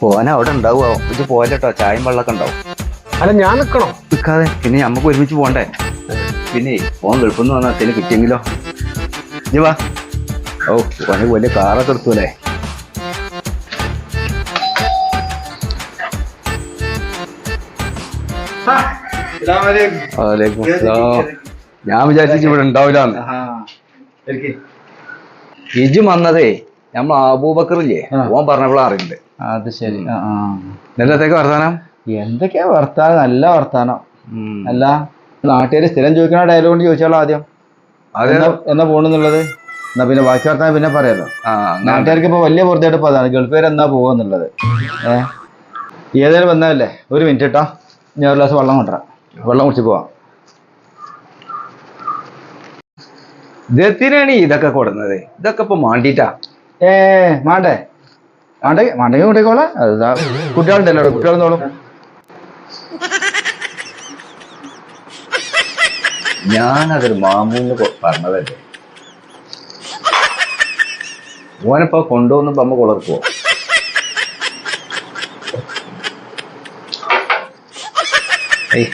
ഓന അവിടെ ഉണ്ടാവുമോ ഇത് പോലെട്ടോ ചായയും വെള്ളമൊക്കെ ഉണ്ടാവും. അല്ല ഞാൻ നിക്കണോ? നിൽക്കാതെ പിന്നെ നമുക്ക് ഒരുമിച്ച് പോണ്ടേ. പിന്നെ ഓൻ ഗൾഫിന്ന് വന്നാൽ അത്തേന് കിട്ടിയെങ്കിലോ. ഇനി വാ. ഓ ഓന് വലിയ കാറൊക്കെ എടുത്തൂലേ. ഞാൻ വിചാരിച്ചു ഇവിടെ ഉണ്ടാവില്ലാന്ന്. ഇജും വന്നതേ നമ്മൾ അബൂബക്കറില്ലേ ഓൻ പറഞ്ഞപ്പോഴാ അറിയുന്നത്. അത് ശരി. എന്നത്തേക്ക് വർത്താനം? എന്തൊക്കെയാ വർത്താനം? നല്ല വർത്താനം. അല്ല നാട്ടുകാര് സ്ഥിരം ചോദിക്കണ ഡയലോഗ് കൊണ്ട് ചോദിച്ചാലോ ആദ്യം എന്നാ പോണെന്നുള്ളത്. എന്നാ പിന്നെ ബാക്കി വർത്താനം പിന്നെ പറയാലോ. നാട്ടുകാർക്ക് ഇപ്പൊ വലിയ പുറത്തായിട്ട് ഇപ്പൊ അതാണ് ഗൾഫുകാർ എന്നാ പോവാന്നുള്ളത്. ഏതായാലും വന്നാലേ ഒരു മിനിറ്റ് കേട്ടോ, ഞാൻ ഒരു ഗ്ലാസ് വെള്ളം കൊണ്ടുവരാം. വെള്ളം കുടിച്ച് പോവാം. ഇതെത്തിനാണ് ഇതൊക്കെ കൊടുന്നത്? ഇതൊക്കെ ഇപ്പൊ മാണ്ടിട്ടാ. മാണ്ടേ മാണ്ടെങ്കിൽ കൊണ്ടേക്കോളാം. അതാ കുട്ടികളുണ്ടല്ലോ, കുട്ടികളെന്നോളും. ഞാനതൊരു മാമൂന്ന് പറഞ്ഞതല്ലേ. ഓനിപ്പോ കൊണ്ടുവന്നപ്പോ അമ്മ കുളർക്കുവോ? ഏയ്